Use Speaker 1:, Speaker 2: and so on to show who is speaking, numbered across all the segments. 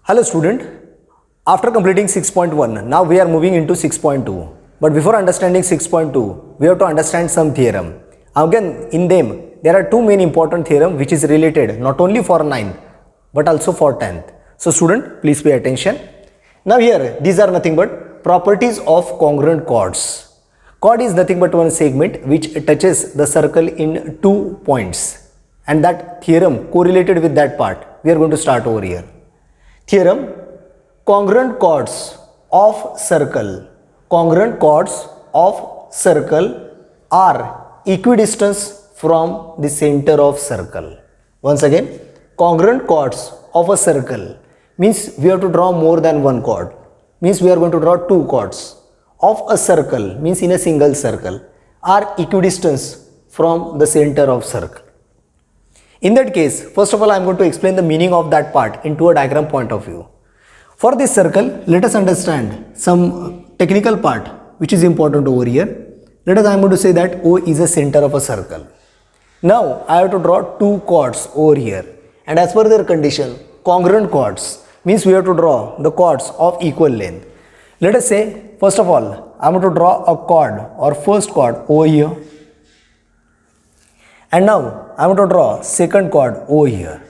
Speaker 1: Hello student, after completing 6.1, now we are moving into 6.2. But before understanding 6.2, we have to understand some theorem. Again, in them, there are two main important theorem which is related not only for 9th but also for 10th. So student, please pay attention. Now here, these are nothing but properties of congruent chords. Chord is nothing but one segment which touches the circle in 2 points. And that theorem correlated with that part, we are going to start over here. Theorem: congruent chords of circle are equidistant from the center of circle. Once again, congruent chords of a circle means we have to draw more than one chord, means we are going to draw two chords of a circle, means in a single circle, are equidistant from the center of circle. In that case, first of all, I am going to explain the meaning of that part into a diagram point of view. For this circle, let us understand some technical part which is important over here. I am going to say that O is a center of a circle. Now, I have to draw two chords over here, and as per their condition, congruent chords means we have to draw the chords of equal length. Let us say, first of all, I am going to draw a chord or first chord over here. And now I am going to draw second chord over here.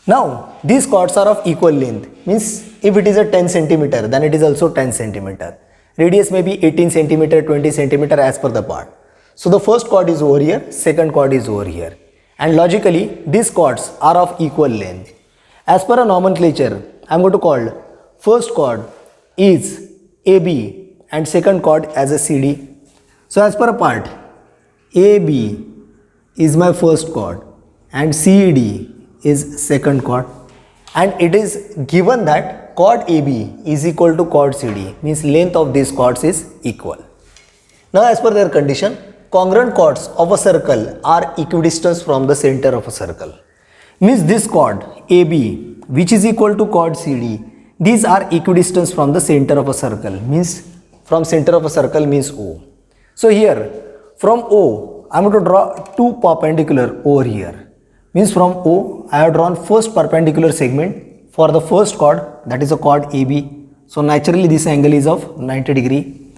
Speaker 1: Now these chords are of equal length, means if it is a 10 centimeter, then it is also 10 centimeter. Radius may be 18 centimeter, 20 centimeter as per the part. So the first chord is over here, second chord is over here. And logically these chords are of equal length. As per a nomenclature, I am going to call first chord is AB and second chord as a CD. So as per a part, AB is my first chord and CD is second chord, and it is given that chord AB is equal to chord CD, means length of these chords is equal. Now as per their condition, congruent chords of a circle are equidistant from the center of a circle, means this chord AB which is equal to chord CD, these are equidistant from the center of a circle, means from center of a circle means O. So here from O, I am going to draw two perpendicular over here. Means from O, I have drawn first perpendicular segment for the first chord, that is a chord AB. So naturally this angle is of 90 degree.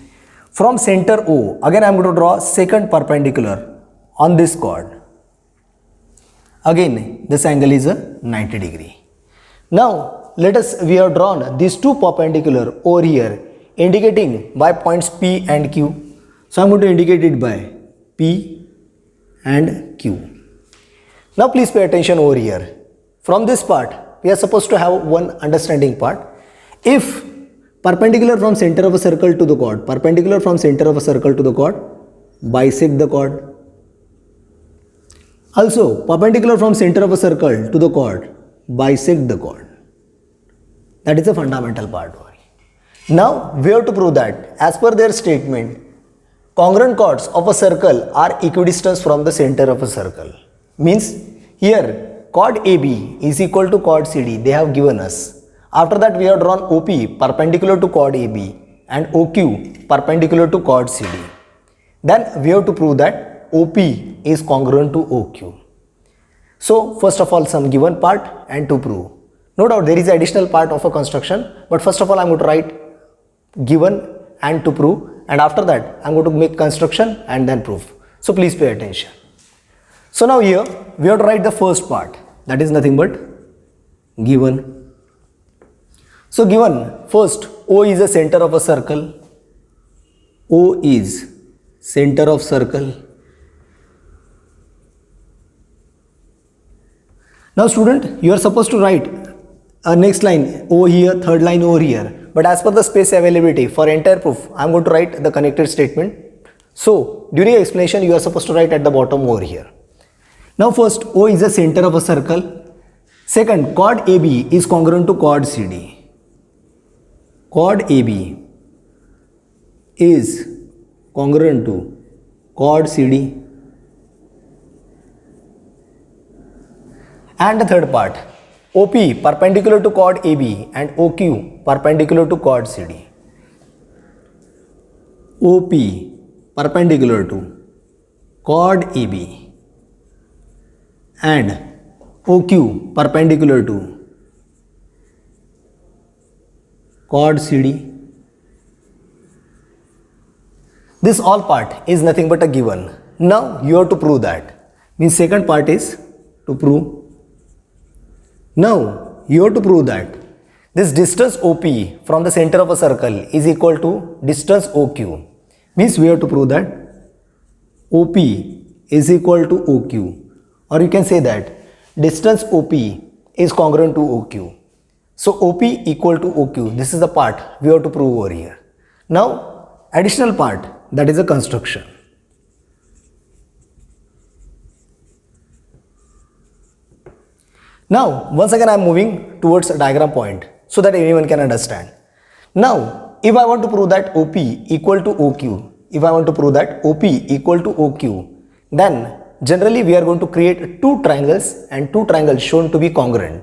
Speaker 1: From center O, again I am going to draw second perpendicular on this chord. Again this angle is a 90 degree. Now we have drawn these two perpendicular over here, indicating by points P and Q. So I am going to indicate it by P and Q. Now please pay attention over here. From this part, we are supposed to have one understanding part. If perpendicular from center of a circle to the chord, perpendicular from center of a circle to the chord, bisect the chord. Also, perpendicular from center of a circle to the chord, bisect the chord. That is the fundamental part. Now we have to prove that as per their statement, congruent chords of a circle are equidistant from the center of a circle. Means here chord AB is equal to chord CD, they have given us. After that we have drawn OP perpendicular to chord AB and OQ perpendicular to chord CD. Then we have to prove that OP is congruent to OQ. So first of all some given part and to prove. No doubt there is an additional part of a construction, but first of all I am going to write given and to prove, and after that I am going to make construction and then proof. So please pay attention. So now here we have to write the first part, that is nothing but given. So given, first O is the center of a circle. O is center of circle. Now student, you are supposed to write a next line O here, third line over here. But as per the space availability for entire proof, I am going to write the connected statement. So during explanation, you are supposed to write at the bottom over here. Now first, O is the center of a circle. Second, chord AB is congruent to chord CD. Chord AB is congruent to chord CD. And the third part, OP perpendicular to chord AB and OQ perpendicular to chord CD. OP perpendicular to chord AB and OQ perpendicular to chord CD. This all part is nothing but a given. Now you have to prove that. Means second part is to prove. Now you have to prove that this distance OP from the center of a circle is equal to distance OQ. Means we have to prove that OP is equal to OQ, or you can say that distance OP is congruent to OQ. So OP equal to OQ, this is the part we have to prove over here. Now additional part, that is a construction. Now once again I am moving towards a diagram point so that anyone can understand. Now if I want to prove that OP equal to OQ, then generally we are going to create two triangles and two triangles shown to be congruent.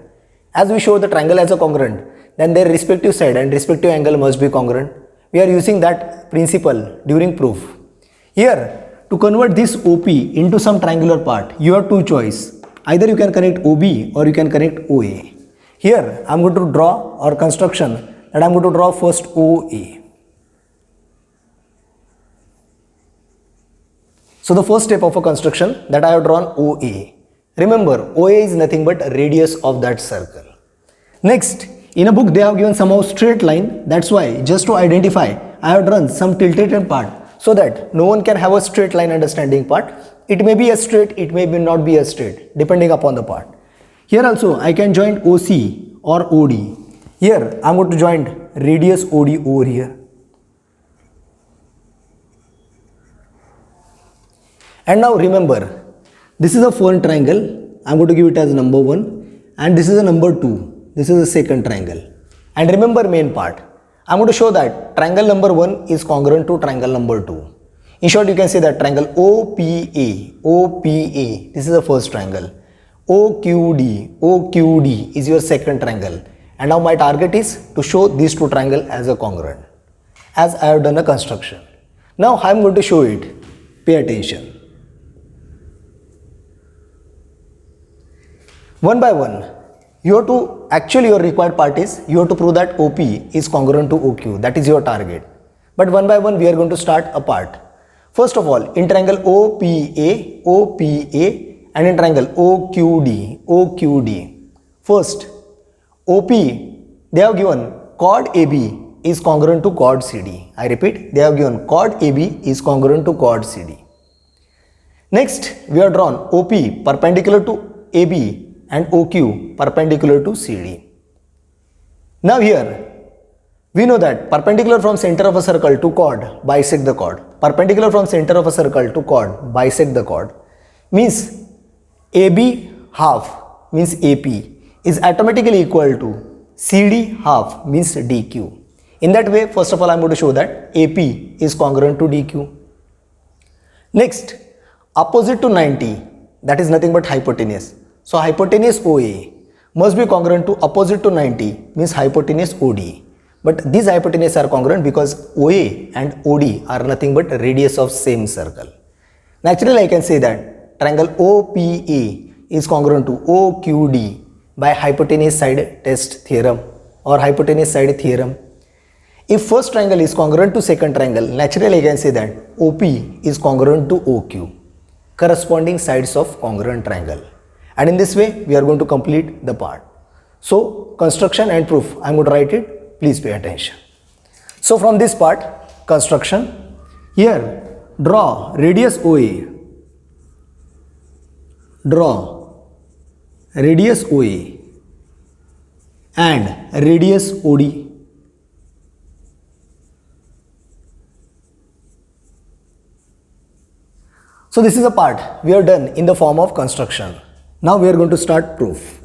Speaker 1: As we show the triangle as a congruent, then their respective side and respective angle must be congruent. We are using that principle during proof. Here, to convert this OP into some triangular part, you have two choices. Either you can connect OB or you can connect OA. Here, I am going to draw our construction, and I am going to draw first OA. So the first step of a construction, that I have drawn OA. Remember, OA is nothing but radius of that circle. Next, in a book they have given somehow straight line. That's why, just to identify, I have drawn some tilted part so that no one can have a straight line understanding part. It may be a straight, it may not be a straight, depending upon the part. Here also I can join OC or OD. Here I am going to join radius OD over here. And now remember, this is a first triangle. I am going to give it as number 1, and this is a number 2. This is a second triangle. And remember main part. I am going to show that triangle number 1 is congruent to triangle number 2. In short, you can say that triangle OPA, this is the first triangle. OQD is your second triangle. And now my target is to show these two triangles as a congruent, as I have done a construction. Now I am going to show it. Pay attention. One by one, you have to, actually your required part is, you have to prove that OP is congruent to OQ. That is your target. But one by one, we are going to start a part. First of all, in triangle OPA, and in triangle OQD. First, OP, they have given chord AB is congruent to chord CD. I repeat, they have given chord AB is congruent to chord CD. Next, we have drawn OP perpendicular to AB and OQ perpendicular to CD. Now here, we know that perpendicular from center of a circle to chord bisect the chord. Perpendicular from center of a circle to chord bisect the chord means AB half means AP is automatically equal to CD half means DQ. In that way, first of all, I am going to show that AP is congruent to DQ. Next, opposite to 90, that is nothing but hypotenuse. So hypotenuse OA must be congruent to opposite to 90 means hypotenuse OD. But these hypotenuses are congruent because OA and OD are nothing but radius of same circle. Naturally, I can say that triangle OPA is congruent to OQD by hypotenuse side test theorem or hypotenuse side theorem. If first triangle is congruent to second triangle, naturally I can say that OP is congruent to OQ, corresponding sides of congruent triangle. And in this way, we are going to complete the part. So, construction and proof, I am going to write it, please pay attention. So, from this part, construction, here draw radius OA, draw radius OA and radius OD. So this is a part we have done in the form of construction. Now we are going to start proof.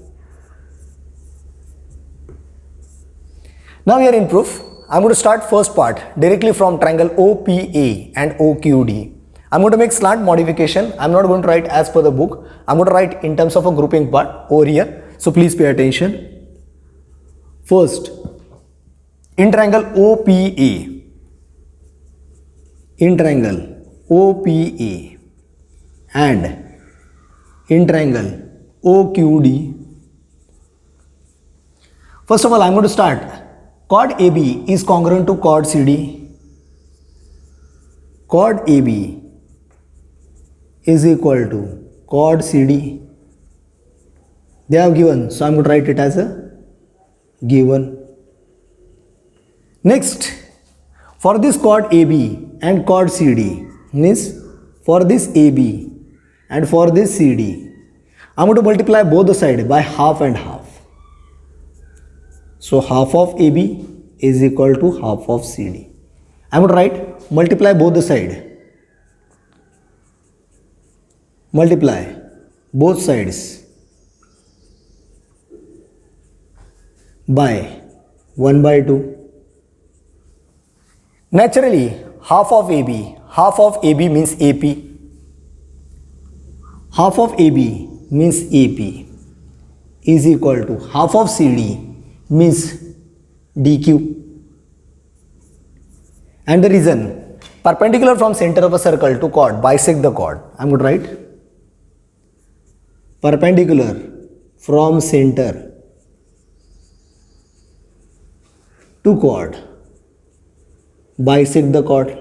Speaker 1: Now we are in proof. I am going to start first part directly from triangle OPA and OQD. I am going to make slight modification. I am not going to write as per the book. I am going to write in terms of a grouping part over here. So please pay attention. First, in triangle OPA, and in triangle OQD. First of all, I'm going to start. Chord AB is congruent to chord CD. Chord AB is equal to chord CD. They have given, so I'm going to write it as a given. Next, for this chord AB and chord CD, means for this AB and for this CD, I'm going to multiply both the sides by half and half. So half of AB is equal to half of CD. I'm going to write multiply both the sides. Multiply both sides by 1 by 2. Naturally, half of AB means AP. Half of AB means AP is equal to half of CD means DQ. And the reason, perpendicular from center of a circle to chord, bisect the chord. I'm going to write perpendicular from center to chord, bisect the chord.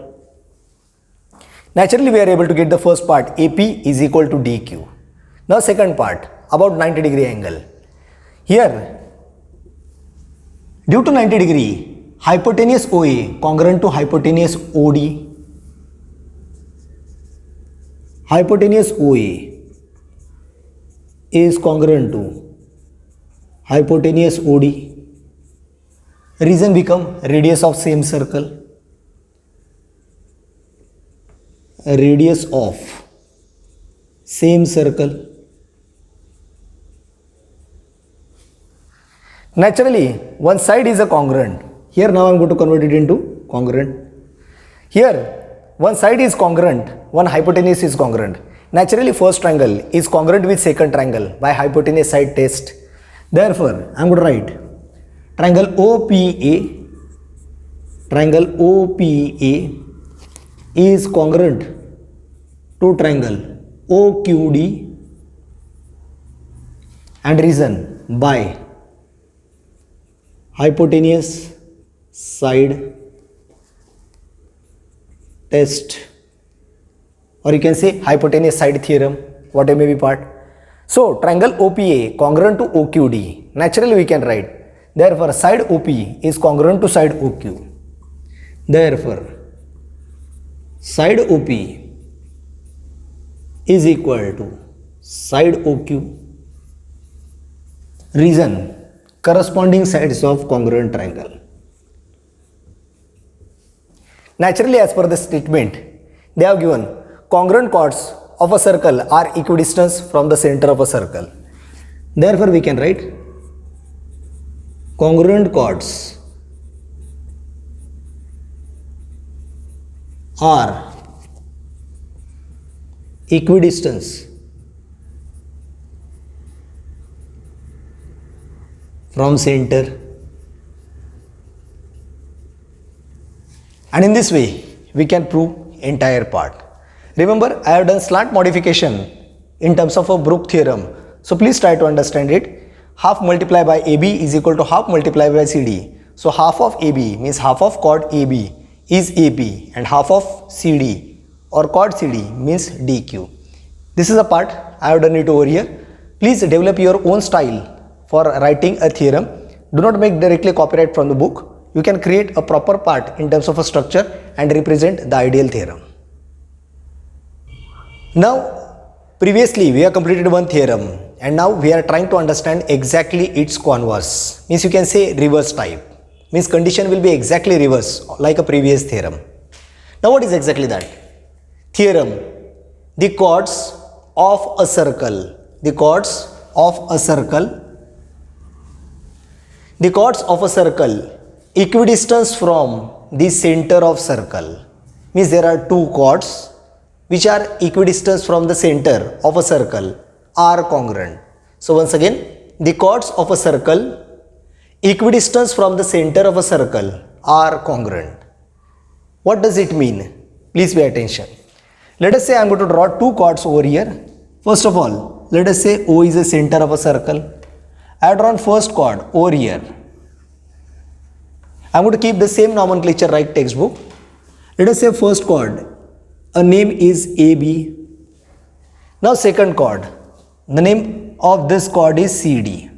Speaker 1: Naturally, we are able to get the first part, AP is equal to DQ. Now second part, about 90 degree angle. Here, due to 90 degree, hypotenuse OA congruent to hypotenuse OD. Hypotenuse OA is congruent to hypotenuse OD. Reason become radius of same circle. Radius of same circle. Naturally, one side is a congruent. Here now I am going to convert it into congruent. Here, one side is congruent, one hypotenuse is congruent. Naturally, first triangle is congruent with second triangle by hypotenuse side test. Therefore, I am going to write triangle OPA is congruent to triangle OQD, and reason by hypotenuse side test, or you can say hypotenuse side theorem, whatever may be part. So triangle OPA congruent to OQD. Naturally we can write, therefore side OP is congruent to side OQ. Therefore side OP is equal to side OQ. Reason, corresponding sides of congruent triangle. Naturally, as per the statement, they have given congruent chords of a circle are equidistant from the center of a circle. Therefore, we can write congruent chords are equidistant from center, and in this way we can prove entire part. Remember, I have done slant modification in terms of a Brook theorem, so please try to understand it. Half multiplied by AB is equal to half multiplied by CD. So half of AB means half of chord AB is AP, and half of CD or chord CD means DQ. This is a part I have done it over here. Please develop your own style for writing a theorem. Do not make directly copyright from the book. You can create a proper part in terms of a structure and represent the ideal theorem. Now, previously we have completed one theorem, and now we are trying to understand exactly its converse. Means you can say reverse type. Means condition will be exactly reverse like a previous theorem. Now what is exactly that? Theorem, the chords of a circle. The chords of a circle. The chords of a circle equidistant from the center of circle. Means there are two chords which are equidistant from the center of a circle are congruent. So once again, the chords of a circle equidistant from the center of a circle are congruent. What does it mean? Please pay attention. Let us say I am going to draw two chords over here. First of all, let us say O is the center of a circle. I have drawn first chord over here. I am going to keep the same nomenclature like textbook. Let us say first chord, a name is AB. Now second chord, the name of this chord is CD.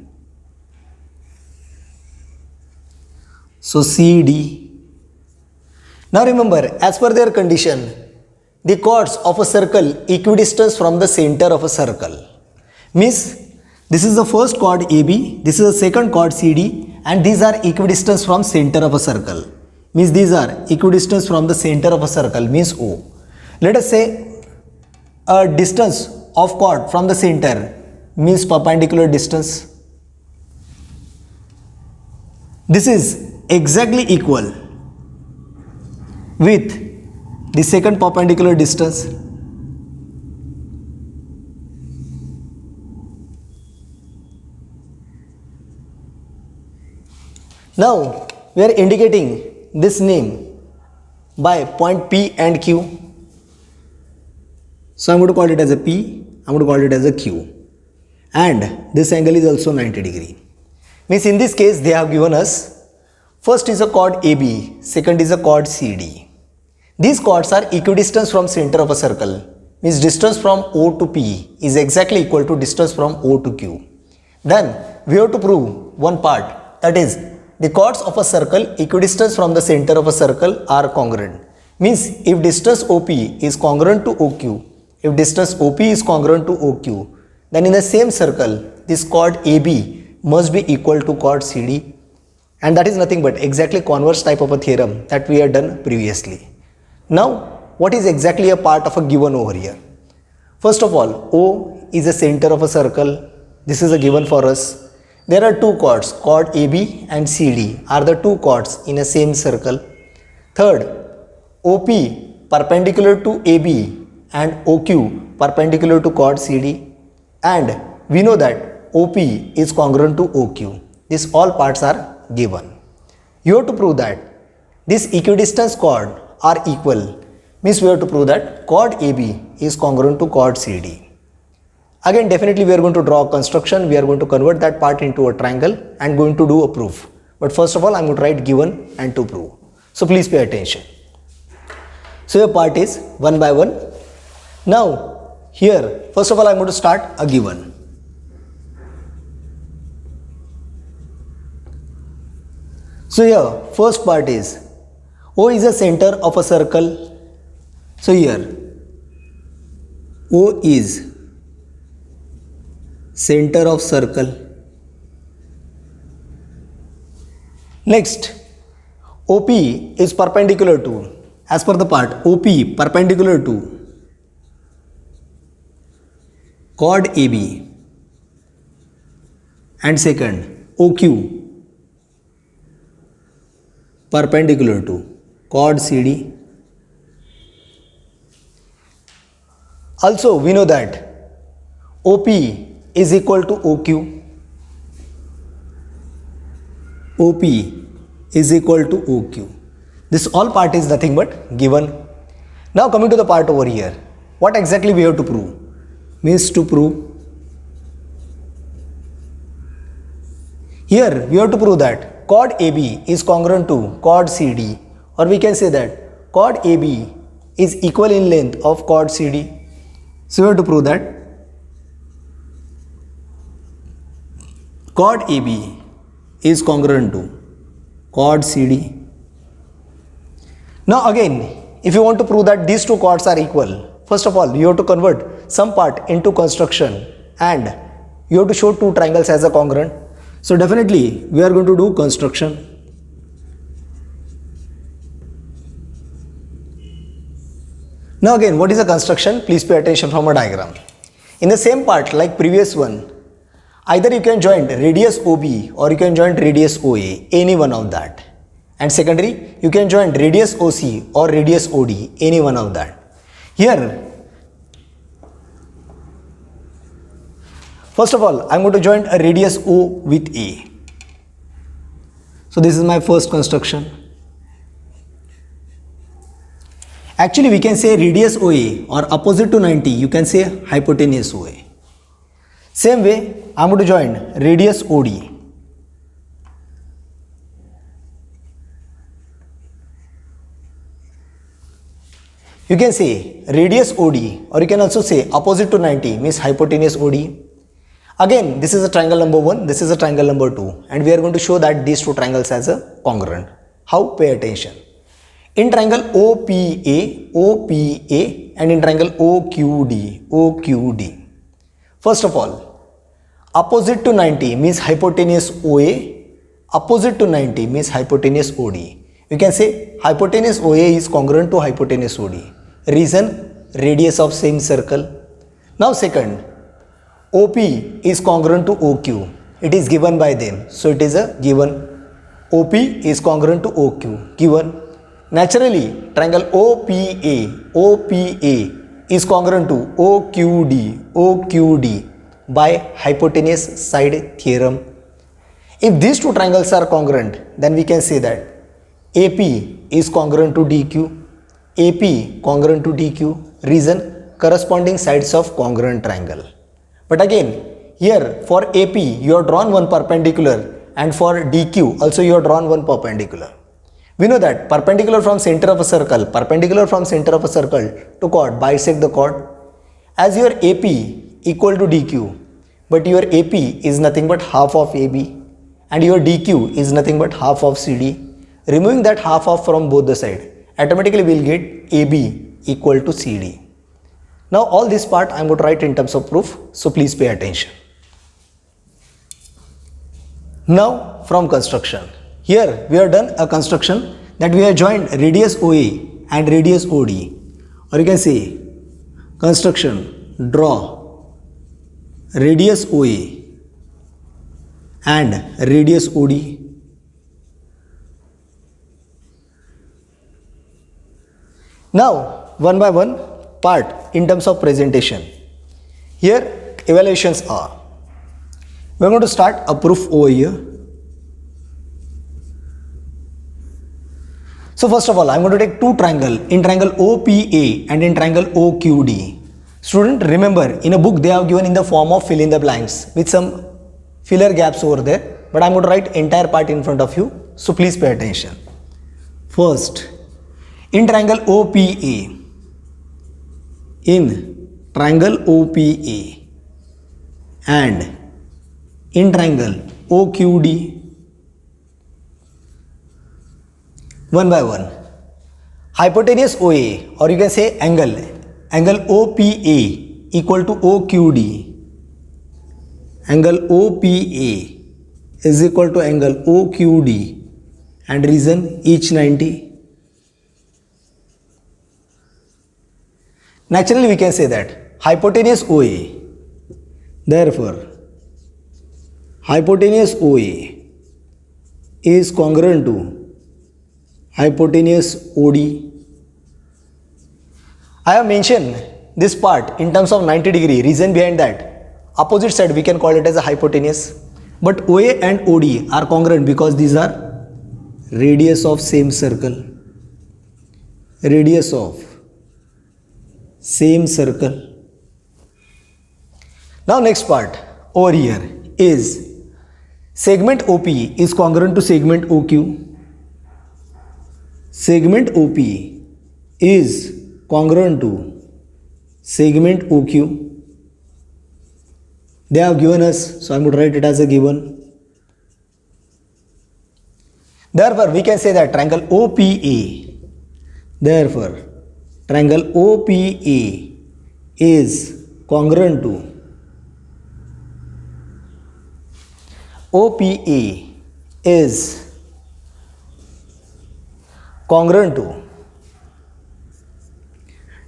Speaker 1: So CD. Now remember, as per their condition, the chords of a circle equidistant from the center of a circle. Means this is the first chord AB, this is the second chord CD, and these are equidistant from center of a circle. Means these are equidistant from the center of a circle, means O. Let us say a distance of chord from the center means perpendicular distance. This is exactly equal with the second perpendicular distance. Now we are indicating this name by point P and Q. So I am going to call it as a P, I am going to call it as a Q. And this angle is also 90 degree. Means in this case they have given us first is a chord AB, second is a chord CD. These chords are equidistant from center of a circle. Means distance from O to P is exactly equal to distance from O to Q. Then we have to prove one part, that is the chords of a circle equidistant from the center of a circle are congruent. Means if distance OP is congruent to OQ, if distance OP is congruent to OQ, then in the same circle this chord AB must be equal to chord CD, and that is nothing but exactly converse type of a theorem that we had done previously. Now what is exactly a part of a given over here? First of all, O is the center of a circle. This is a given for us. There are two chords, chord AB and CD are the two chords in a same circle. Third, OP perpendicular to AB and OQ perpendicular to chord CD, and we know that OP is congruent to OQ. These all parts are given. You have to prove that this equidistant chord are equal. Means we have to prove that chord AB is congruent to chord CD. Again, definitely we are going to draw a construction, we are going to convert that part into a triangle and going to do a proof. But first of all, I am going to write given and to prove. So please pay attention. So your part is one by one. Now here, first of all, I am going to start a given. So here, first part is O is the center of a circle. So here, O is center of circle. Next, OP is perpendicular to, as per the part, OP perpendicular to chord AB, and second, OQ perpendicular to chord CD. Also we know that OP is equal to OQ. OP is equal to OQ. This all part is nothing but given. Now coming to the part over here, what exactly we have to prove? Means to prove, here we have to prove that chord AB is congruent to chord CD, or we can say that chord AB is equal in length of chord CD. So we have to prove that chord AB is congruent to chord CD. Now again, if you want to prove that these two chords are equal, first of all you have to convert some part into construction and you have to show two triangles as a congruent. So definitely we are going to do construction. Now again, what is a construction? Please pay attention from a diagram. In the same part like previous one, either you can join radius OB or you can join radius OA, any one of that. And secondary, you can join radius OC or radius OD, any one of that. Here, first of all, I am going to join a radius O with A. So this is my first construction. Actually, we can say radius OA, or opposite to 90, you can say hypotenuse OA. Same way, I'm going to join radius OD. You can say radius OD, or you can also say opposite to 90 means hypotenuse OD. Again, this is a triangle number 1, this is a triangle number 2, and we are going to show that these two triangles as a congruent. How? Pay attention. In triangle OPA and in triangle OQD. First of all, opposite to 90 means hypotenuse OA, opposite to 90 means hypotenuse OD. You can say hypotenuse OA is congruent to hypotenuse OD. Reason? Radius of same circle. Now second, OP is congruent to OQ. It is given by them, so it is a given. OP is congruent to OQ, given. Naturally, triangle OPA is congruent to OQD by hypotenuse side theorem. If these two triangles are congruent, then we can say that AP is congruent to DQ. AP congruent to DQ. Reason? Corresponding sides of congruent triangle. But again, here for AP you have drawn one perpendicular, and for DQ also you have drawn one perpendicular. We know that perpendicular from center of a circle to chord bisect the chord. As your AP equal to DQ, but your AP is nothing but half of AB, and your DQ is nothing but half of CD. Removing that half of from both the side, automatically we will get AB equal to CD. Now all this part I am going to write in terms of proof, so please pay attention. Now from construction. Here we have done a construction that we have joined radius OA and radius OD, or you can say construction, draw radius OA and radius OD. Now one by one part in terms of presentation. Here evaluations are, we are going to start a proof over here. So first of all, I am going to take two triangles, in triangle OPA and in triangle OQD. Student, remember, in a book they have given in the form of fill in the blanks with some filler gaps over there, but I am going to write entire part in front of you, so please pay attention. First, in triangle OPA, and in triangle OQD, one by one. Hypotenuse OA, or you can say angle OPA equal to OQD. Angle OPA is equal to angle OQD, and reason each 90. Naturally we can say that hypotenuse OA, therefore hypotenuse OA is congruent to hypotenuse OD. I have mentioned this part in terms of 90 degree. Reason behind that, opposite side we can call it as a hypotenuse, but OA and OD are congruent because these are radius of same circle. Radius of same circle. Now next part over here is segment OP is congruent to segment OQ. Segment OP is congruent to segment OQ. They have given us, so I am going to write it as a given. Therefore, we can say that triangle OPA, therefore, triangle OPA is congruent to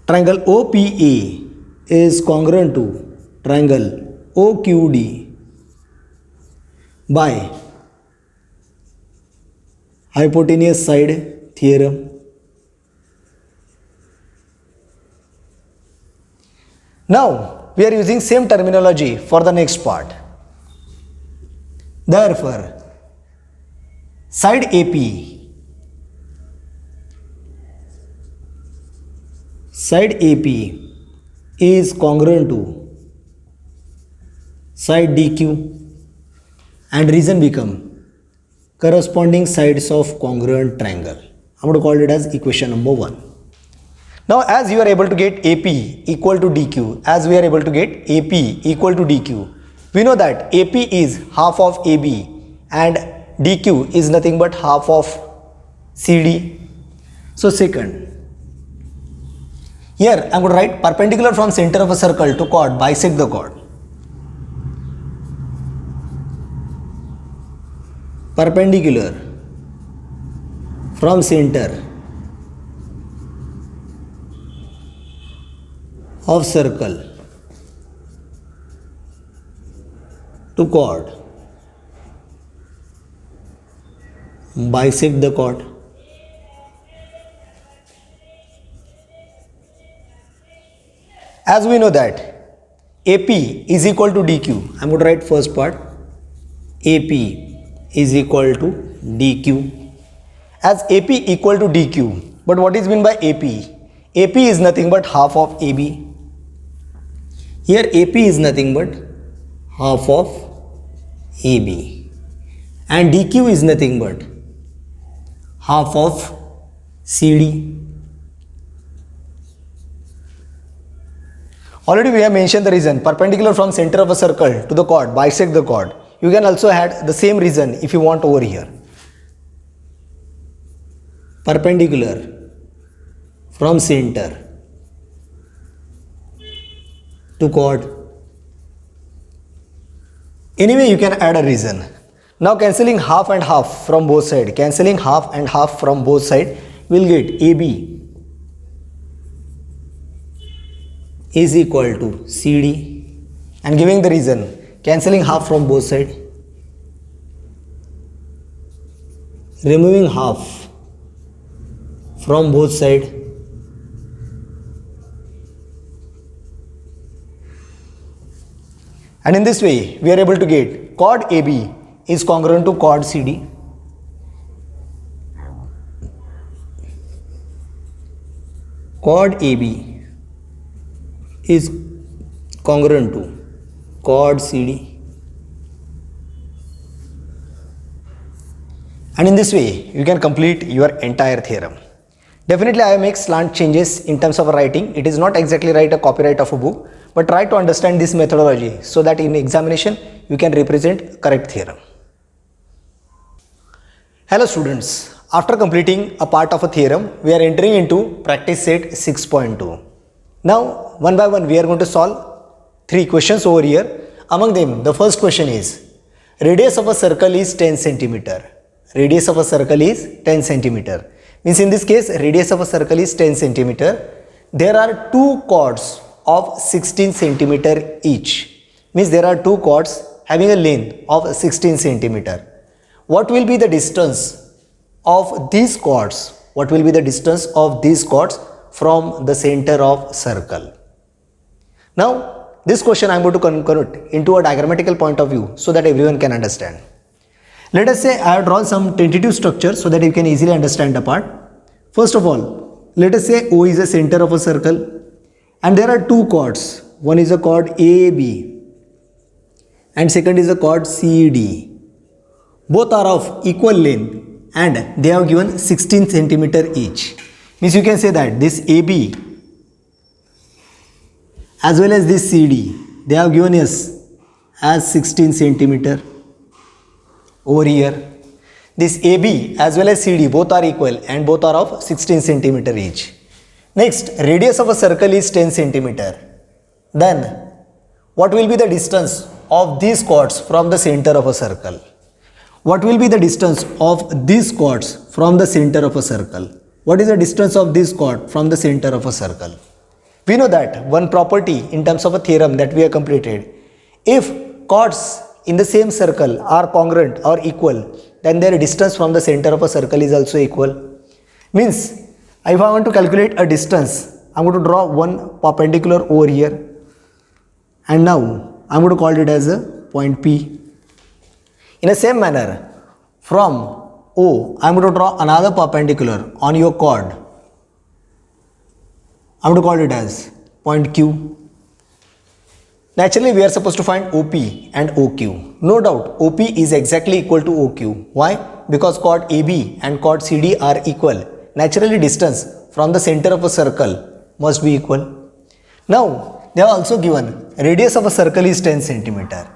Speaker 1: triangle OPA is congruent to triangle OQD by hypotenuse side theorem. Now we are using same terminology for the next part. Therefore, side AP side AP is congruent to side DQ, and reason become corresponding sides of congruent triangle. I'm going to call it as equation number 1. Now as you are able to get AP equal to DQ, as we are able to get AP equal to DQ, we know that AP is half of AB and DQ is nothing but half of CD. So second, here I am going to write perpendicular from center of a circle to chord, bisect the chord. Perpendicular from center of circle to chord, bisect the chord. As we know that AP is equal to DQ, I am going to write first part, AP is equal to DQ. As AP equal to DQ, but what is meant by AP? AP is nothing but half of AB. Here AP is nothing but half of AB and DQ is nothing but half of CD. Already we have mentioned the reason, perpendicular from center of a circle to the chord, bisect the chord. You can also add the same reason if you want over here. Perpendicular from center to chord. Anyway, you can add a reason. Now cancelling half and half from both sides, cancelling half and half from both sides, we'll get AB is equal to CD, and giving the reason, cancelling half from both sides, removing half from both sides, and in this way we are able to get chord AB is congruent to chord CD. Chord AB is congruent to chord CD, and in this way you can complete your entire theorem. Definitely I have made slant changes in terms of writing. It is not exactly write a copyright of a book, but try to understand this methodology so that in examination you can represent correct theorem. Hello students, after completing a part of a theorem, we are entering into practice set 6.2. Now one by one we are going to solve 3 questions over here. Among them the first question is, radius of a circle is 10 centimeter. Radius of a circle is 10 centimeter. Means in this case radius of a circle is 10 centimeter. There are 2 chords of 16 centimeter each. Means there are 2 chords having a length of 16 centimeter. What will be the distance of these chords? What will be the distance of these chords from the center of circle? Now this question I am going to convert into a diagrammatical point of view so that everyone can understand. Let us say I have drawn some tentative structure so that you can easily understand the part. First of all, let us say O is a center of a circle and there are 2 chords. One is a chord AB and second is a chord CD. Both are of equal length and they have given 16 centimeter each. Means you can say that this AB as well as this CD, they have given us as 16 centimeter over here. This AB as well as CD both are equal and both are of 16 centimeter each. Next, radius of a circle is 10 centimeter. Then what will be the distance of these chords from the center of a circle? What will be the distance of these chords from the center of a circle? What is the distance of this chord from the center of a circle? We know that one property in terms of a theorem that we have completed, if chords in the same circle are congruent or equal, then their distance from the center of a circle is also equal. Means if I want to calculate a distance, I am going to draw one perpendicular over here and now I am going to call it as a point P. In the same manner, from O, I am going to draw another perpendicular on your chord I'm going to call it as point Q. Naturally, we are supposed to find OP and OQ. No doubt, OP is exactly equal to OQ. Why? Because chord AB and chord CD are equal. Naturally, distance from the center of a circle must be equal. Now, they are also given radius of a circle is 10 centimeter.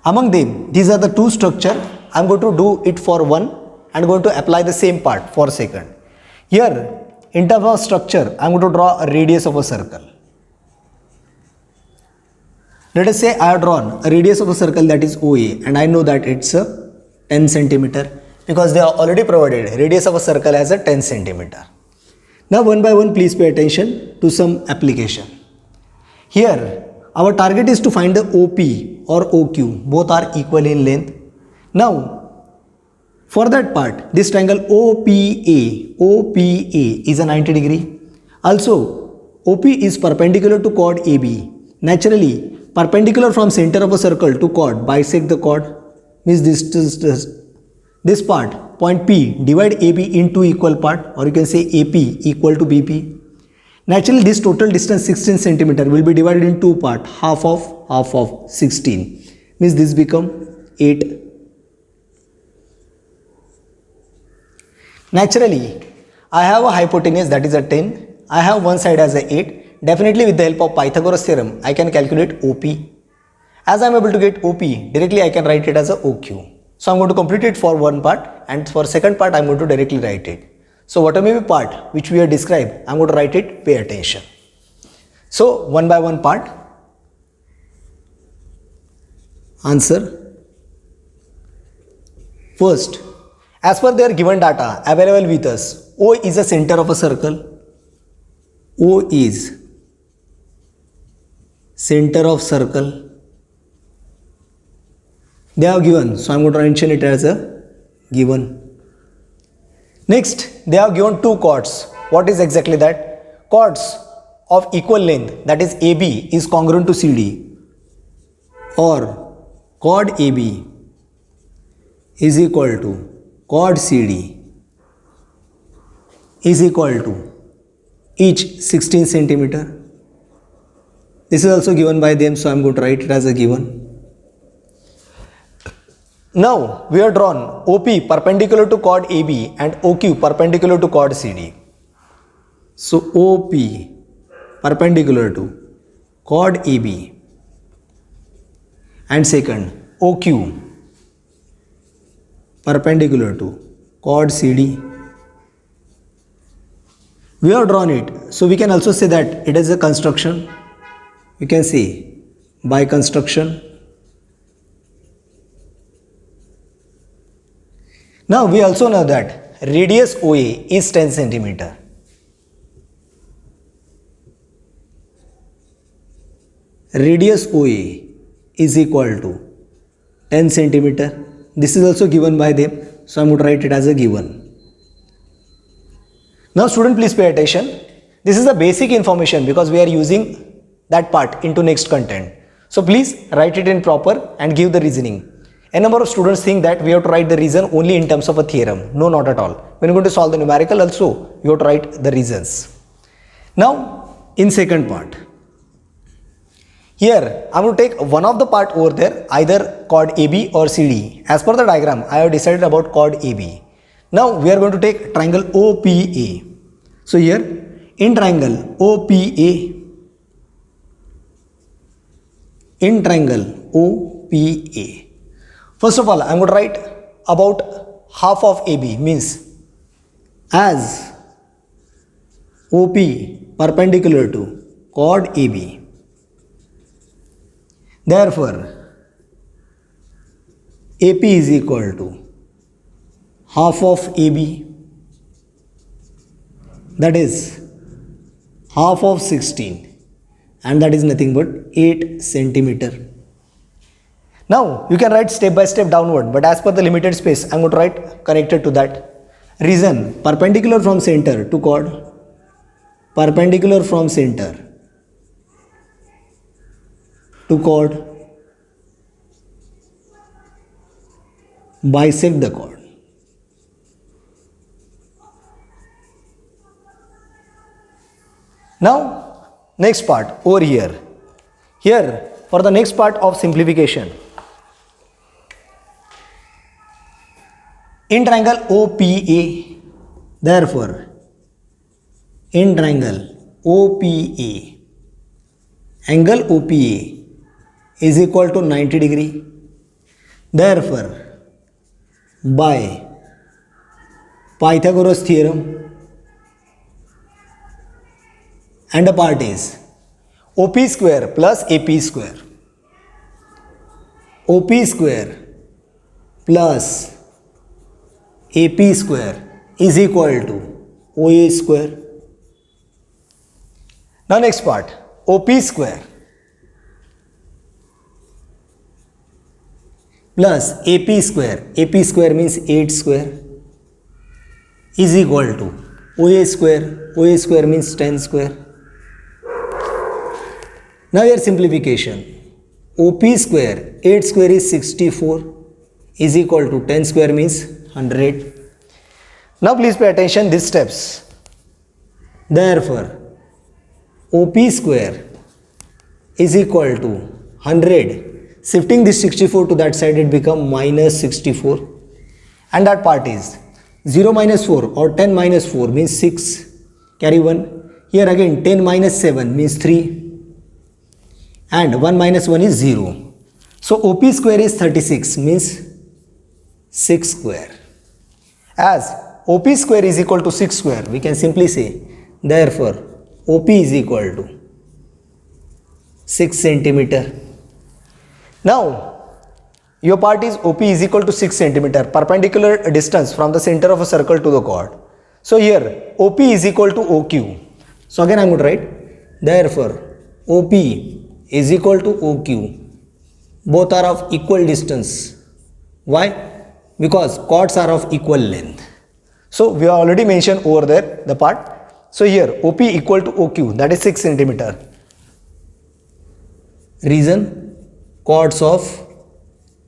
Speaker 1: Among them, these are the two structure. I am going to do it for one and going to apply the same part for second. Here, in terms of structure, I am going to draw a radius of a circle. Let us say I have drawn a radius of a circle that is OA and I know that it's a 10 centimeter because they are already provided radius of a circle as a 10 centimeter. Now one by one please pay attention to some application. Here our target is to find the OP or OQ, both are equal in length. Now for that part this triangle OPA is a 90 degree. Also OP is perpendicular to chord AB. Naturally perpendicular from center of a circle to chord bisect the chord, means this part point P divide AB into equal part, or you can say AP equal to BP. Naturally this total distance 16 centimeter will be divided in two part, half of 16, means this become 8. Naturally I have a hypotenuse that is a 10, I have one side as a 8. Definitely with the help of Pythagoras theorem, I can calculate OP. As I am able to get OP, directly I can write it as a OQ. So I am going to complete it for one part and for second part I am going to directly write it. So whatever may be part which we have described, I am going to write it, pay attention. So one by one part. Answer. First, as per their given data available with us, O is a center of a circle. O is center of circle. They have given, so I am going to mention it as a given. Next, they have given two chords. What is exactly that? Chords of equal length, that is AB is congruent to CD, or chord AB is equal to chord CD is equal to each 16 centimeter. This is also given by them, so I am going to write it as a given. Now we have drawn OP perpendicular to chord AB and OQ perpendicular to chord CD. So OP perpendicular to chord AB and second OQ perpendicular to chord CD. We have drawn it, so we can also say that it is a construction. You can see by construction. Now we also know that radius OA is 10 centimeter. Radius OA is equal to 10 centimeter. This is also given by them, so I am going to write it as a given. Now student, please pay attention. This is the basic information because we are using that part into next content. So please write it in proper and give the reasoning. A number of students think that we have to write the reason only in terms of a theorem. No, not at all. When you are going to solve the numerical also, you have to write the reasons. Now in second part, here I am going to take one of the part over there, either chord AB or CD. As per the diagram, I have decided about chord AB. Now we are going to take triangle OPA. So here in triangle OPA, first of all I am going to write about half of AB, means as OP perpendicular to chord AB, therefore AP is equal to half of AB, that is half of 16, and that is nothing but 8 centimeter. Now you can write step by step downward, but as per the limited space I am going to write connected to that. Reason: perpendicular from center to chord, perpendicular from center to chord, bisect the chord. Now next part over here. Here for the next part of simplification, in triangle OPA, therefore in triangle OPA, angle OPA is equal to 90 degree. Therefore, by Pythagoras theorem, and the part is OP square plus AP square, OP square plus AP square is equal to OA square. Now next part, OP square plus AP square means 8 square is equal to OA square means 10 square. Now here simplification, OP square, 8 square is 64 is equal to 10 square means 100. Now please pay attention these steps. Therefore, OP square is equal to 100. Shifting this 64 to that side, it become minus 64. And that part is 0 minus 4 or 10 minus 4 means 6. Carry 1. Here again 10 minus 7 means 3. And 1 minus 1 is 0. So OP square is 36 means 6 square. As OP square is equal to 6 square, we can simply say, therefore OP is equal to 6 centimeter. Now your part is OP is equal to 6 centimeter, perpendicular distance from the center of a circle to the chord. So here OP is equal to OQ. So again I am going to write, therefore OP is equal to OQ. Both are of equal distance. Why? Because chords are of equal length. So we have already mentioned over there the part. So here OP equal to OQ, that is 6 centimeter. Reason, chords of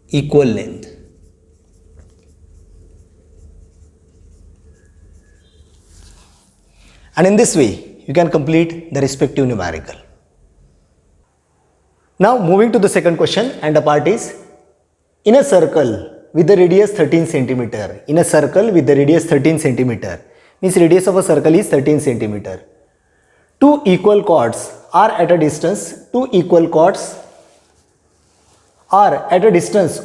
Speaker 1: equal length. And in this way you can complete the respective numerical. Now moving to the second question, and the part is, in a circle with the radius 13 centimeter, in a circle with the radius 13 centimeter, means radius of a circle is 13 centimeter. Two equal chords are at a distance,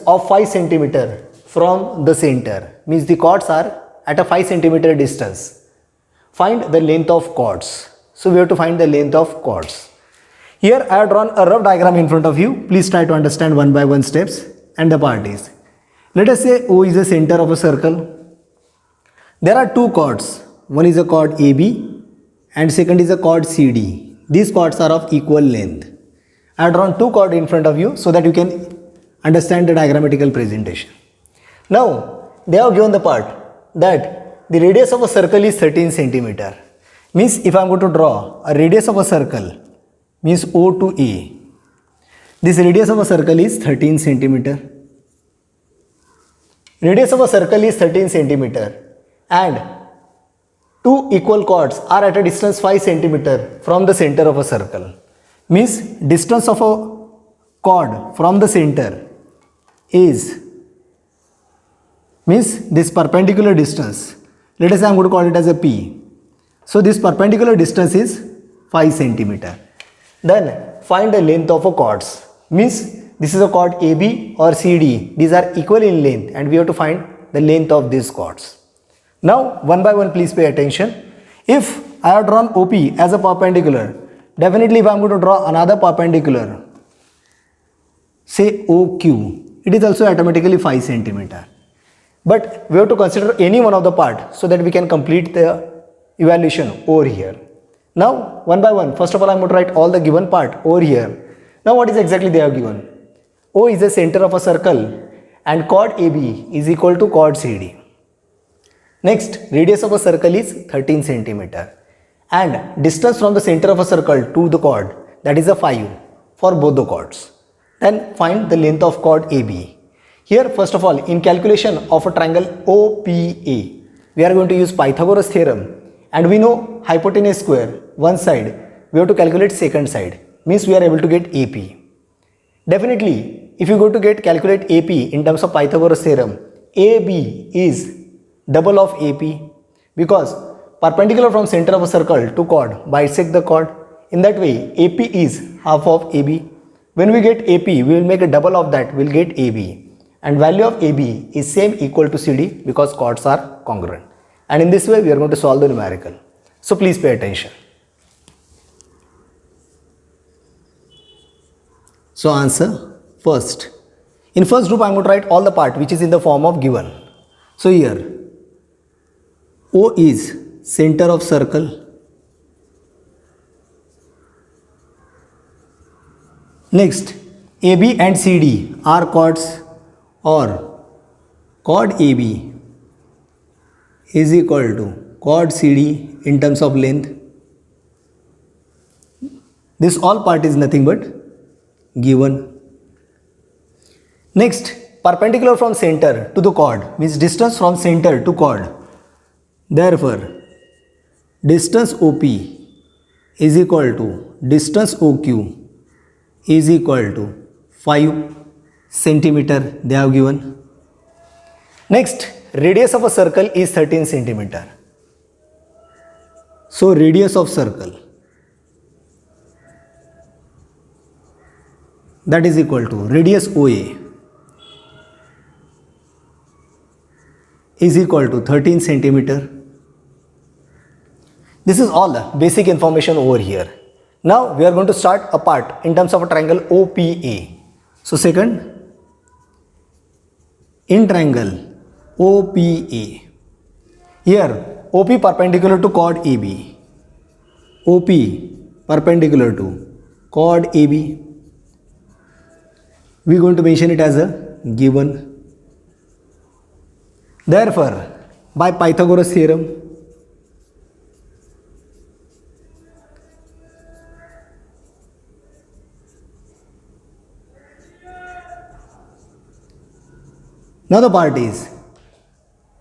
Speaker 1: of 5 centimeter from the center, means the chords are at a 5 centimeter distance. Find the length of chords. So we have to find the length of chords. Here I have drawn a rough diagram in front of you. Please try to understand one by one steps. And the part is, let us say O is the center of a circle. There are two chords. One is a chord AB and second is a chord CD. These chords are of equal length. I have drawn two chords in front of you so that you can understand the diagrammatical presentation. Now they have given the part that the radius of a circle is 13 centimeter. Means if I am going to draw a radius of a circle, means O to A, this radius of a circle is 13 centimeter. Radius of a circle is 13 centimeter and two equal chords are at a distance 5 centimeter from the center of a circle. Means distance of a chord from the center is, means this perpendicular distance, let us say I am going to call it as a P. So this perpendicular distance is 5 centimeter. Then find the length of a chords. Means this is a chord AB or CD. These are equal in length and we have to find the length of these chords. Now one by one please pay attention. If I have drawn OP as a perpendicular, definitely if I am going to draw another perpendicular, say OQ, it is also automatically 5 centimeter. But we have to consider any one of the part so that we can complete the evaluation over here. Now one by one, first of all I am going to write all the given part over here. Now what is exactly they have given? O is the center of a circle and chord AB is equal to chord CD. Next, radius of a circle is 13 centimeter and distance from the center of a circle to the chord, that is a 5 for both the chords. Then find the length of chord AB. Here first of all, in calculation of a triangle OPA, we are going to use Pythagoras theorem, and we know hypotenuse square, one side we have to calculate second side. Means we are able to get AP. Definitely, if you go to calculate AP in terms of Pythagoras theorem, AB is double of AP, because perpendicular from center of a circle to chord bisect the chord. In that way, AP is half of AB. When we get AP, we will make a double of that, we will get AB. And value of AB is same equal to CD because chords are congruent. And in this way, we are going to solve the numerical. So please pay attention. So answer first. In first group, I am going to write all the part which is in the form of given. So here, O is center of circle. Next, AB and CD are chords, or chord AB is equal to chord CD in terms of length. This all part is nothing but given. Next, perpendicular from center to the chord means distance from center to chord. Therefore, distance OP is equal to distance OQ is equal to 5 centimeter they have given. Next, radius of a circle is 13 centimeter. So radius of circle, that is equal to radius OA is equal to 13 centimeter. This is all the basic information over here. Now we are going to start a part in terms of a triangle OPA. So second, in triangle OPA, here OP perpendicular to chord AB, OP perpendicular to chord AB, we are going to mention it as a given. Therefore, by Pythagoras theorem, now the part is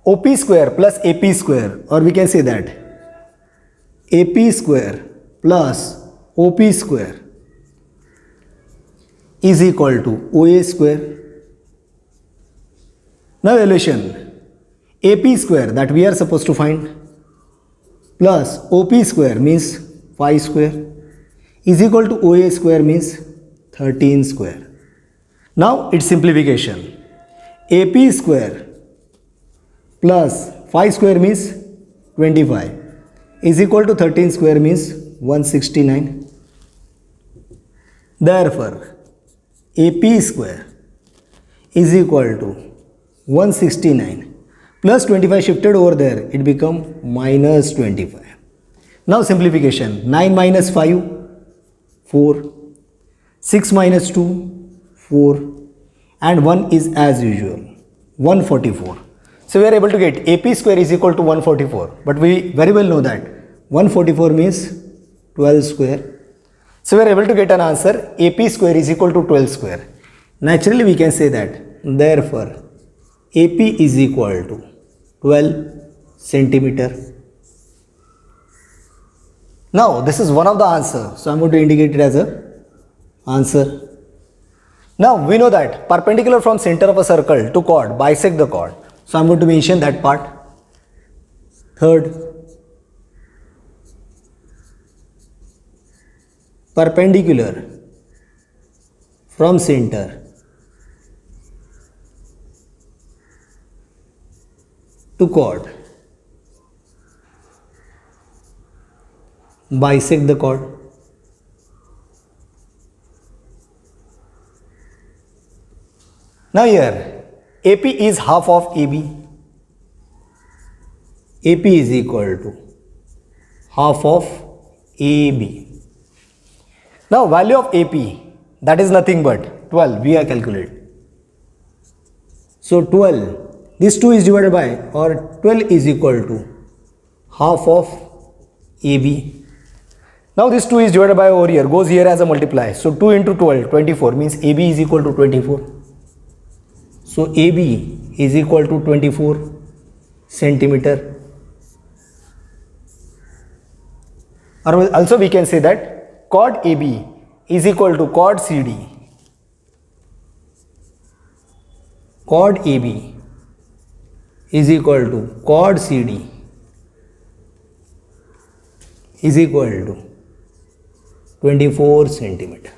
Speaker 1: OP square plus AP square, or we can say that AP square plus OP square is equal to OA square. Now evaluation, AP square that we are supposed to find plus OP square means 5 square is equal to OA square means 13 square. Now its simplification, AP square plus 5 square means 25 is equal to 13 square means 169. Therefore, AP square is equal to 169 plus 25 shifted over there, it become minus 25. Now simplification, 9 minus 5, 4, 6 minus 2, 4, and 1 is as usual, 144. So we are able to get AP square is equal to 144, but we very well know that 144 means 12 square. So we are able to get an answer, AP square is equal to 12 square. Naturally we can say that, therefore AP is equal to 12 centimeter. Now this is one of the answers, so I am going to indicate it as a answer. Now we know that perpendicular from center of a circle to chord bisect the chord, so I am going to mention that part. Third, perpendicular from center to chord bisect the chord. Now here AP is half of AB. AP is equal to half of AB. Now value of AP, that is nothing but 12, we are calculating. So 12, this 2 is divided by, or 12 is equal to half of AB. Now this 2 is divided by over here, goes here as a multiply. So 2 into 12, 24 means AB is equal to 24. So AB is equal to 24 centimeter. Or also we can say that chord AB is equal to chord CD. Chord AB is equal to chord CD is equal to 24 centimeter.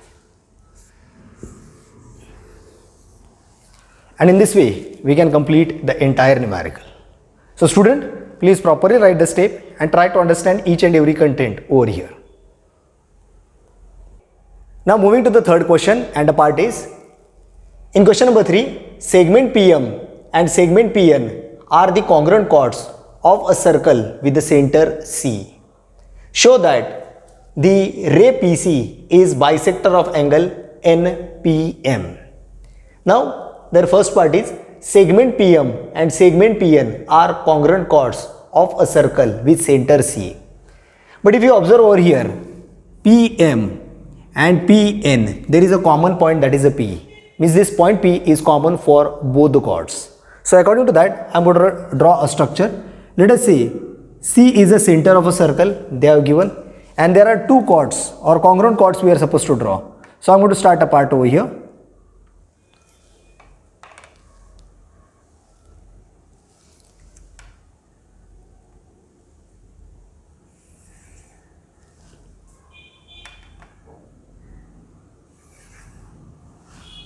Speaker 1: And in this way, we can complete the entire numerical. So student, please properly write the step and try to understand each and every content over here. Now moving to the third question, and the part is, in question number 3, segment PM and segment PN are the congruent chords of a circle with the center C. Show that the ray PC is bisector of angle NPM. Now, the first part is, segment PM and segment PN are congruent chords of a circle with center C. But if you observe over here, PM and PN, there is a common point, that is a P. Means this point P is common for both the chords. So according to that, I am going to draw a structure. Let us say C is the center of a circle they have given, and there are two chords or congruent chords we are supposed to draw. So I am going to start a part over here.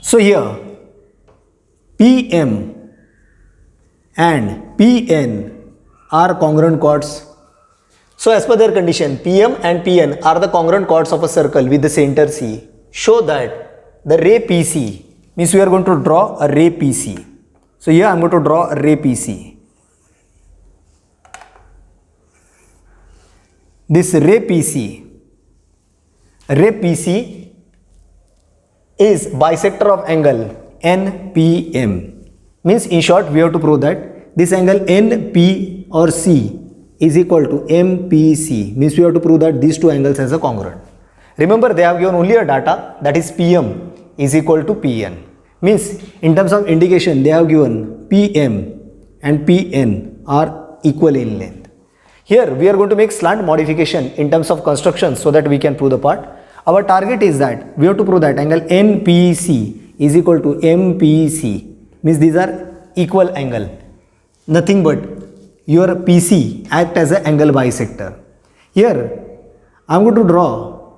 Speaker 1: So here PM and PN are congruent chords. So as per their condition, PM and PN are the congruent chords of a circle with the center C. Show that the ray PC, means we are going to draw a ray PC. So here I am going to draw a ray PC. This ray PC is bisector of angle NPM. Means in short, we have to prove that this angle NP or C is equal to MPC. Means we have to prove that these two angles as a congruent. Remember, they have given only a data, that is PM is equal to PN. Means in terms of indication, they have given PM and PN are equal in length. Here we are going to make slight modification in terms of construction so that we can prove the part. Our target is that we have to prove that angle NPC is equal to MPC. Means these are equal angle. Nothing but your PC act as an angle bisector. Here I am going to draw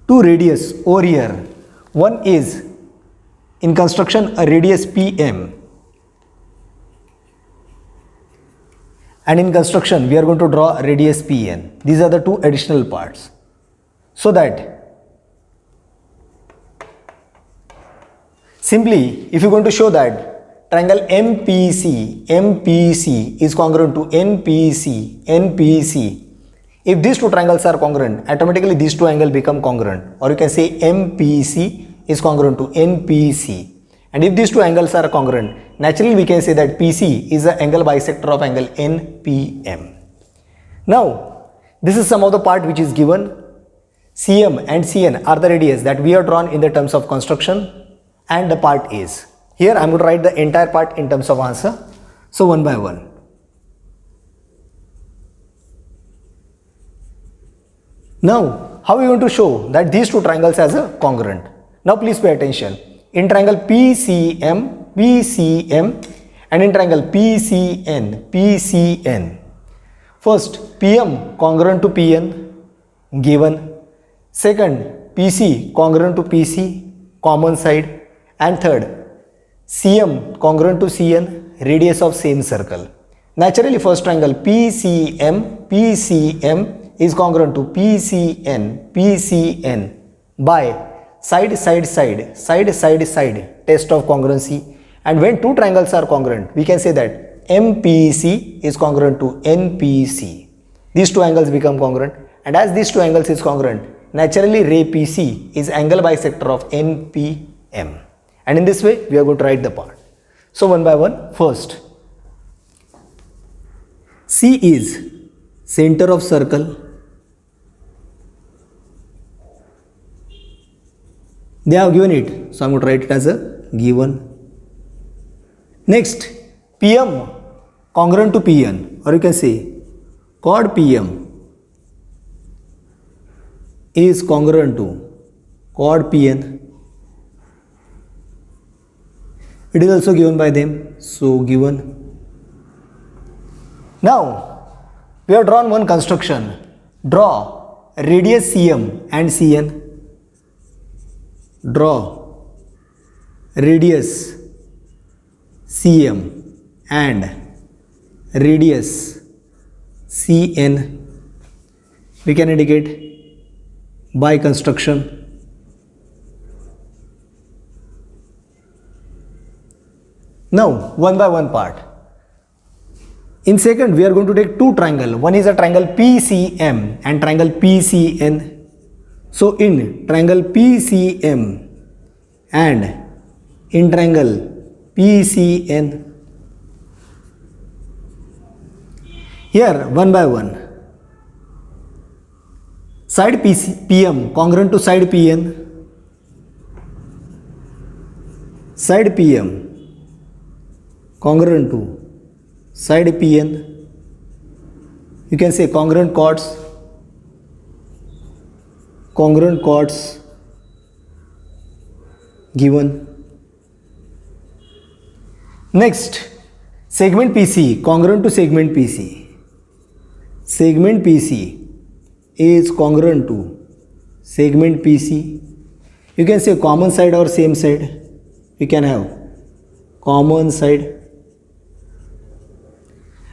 Speaker 1: two radius over here. One is in construction a radius PM, and in construction we are going to draw a radius PN. These are the two additional parts. So that simply, if you are going to show that triangle MPC is congruent to NPC, if these two triangles are congruent, automatically these two angles become congruent, or you can say MPC is congruent to NPC. And if these two angles are congruent, naturally we can say that PC is the angle bisector of angle NPM. Now, this is some of the part which is given. CM and CN are the radius that we have drawn in the terms of construction, and the part is. Here I am going to write the entire part in terms of answer. So one by one. Now, how are we going to show that these two triangles as a congruent? Now please pay attention. In triangle PCM, and in triangle PCN. First, PM congruent to PN given. Second, PC congruent to PC, common side. And third, CM congruent to CN, radius of same circle. Naturally, first triangle PCM is congruent to PCN by side test of congruency. And when two triangles are congruent, we can say that MPC is congruent to NPC. These two angles become congruent, and as these two angles is congruent, naturally ray PC is angle bisector of NPM. And in this way, we are going to write the part. So one by one. First, C is center of circle. They have given it, so I am going to write it as a given. Next, PM congruent to PN, or you can say chord PM is congruent to chord Pn. It is also given by them, so given. Now we have drawn one construction. Draw radius Cm and Cn. Draw radius Cm and radius Cn. We can indicate by construction. Now one by one part. In second, we are going to take two triangle. One is a triangle PCM and triangle PCN. So in triangle PCM and in triangle PCN, here one by one. Side PM congruent to side PN. Side PM congruent to side PN. You can say congruent chords. Congruent chords given. Next, segment PC congruent to segment PC. Segment PC is congruent to segment PC. You can say common side or same side. We can have common side.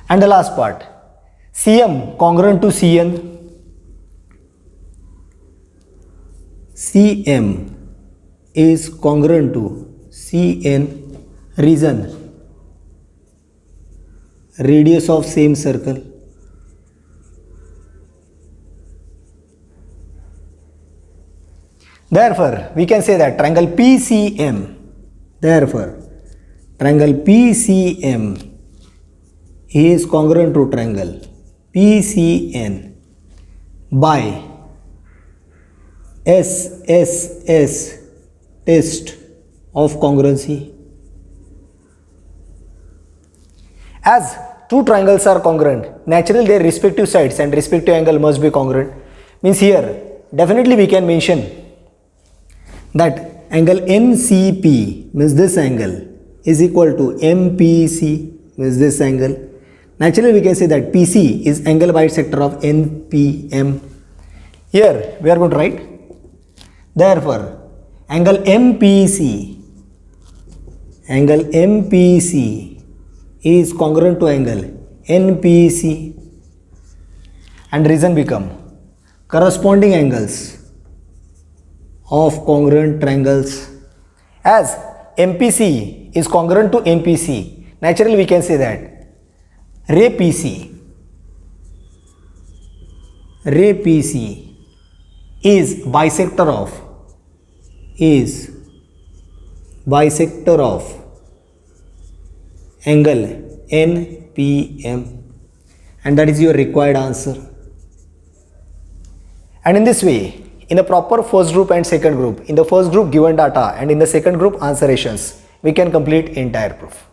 Speaker 1: And the last part, CM congruent to CN. CM is congruent to CN. Reason, radius of same circle. Therefore, we can say that triangle PCM, therefore, triangle PCM is congruent to triangle PCN by SSS test of congruency. As two triangles are congruent, naturally their respective sides and respective angle must be congruent. Means here, definitely we can mention that angle NCP means this angle is equal to MPC means this angle. Naturally we can say that PC is angle bisector of NPM. Here we are going to write, therefore angle MPC is congruent to angle NPC, and reason become corresponding angles of congruent triangles. As MPC is congruent to MPC, naturally we can say that ray PC is bisector of angle NPM, and that is your required answer. And in this way, in a proper first group and second group, in the first group given data and in the second group answerations, we can complete entire proof.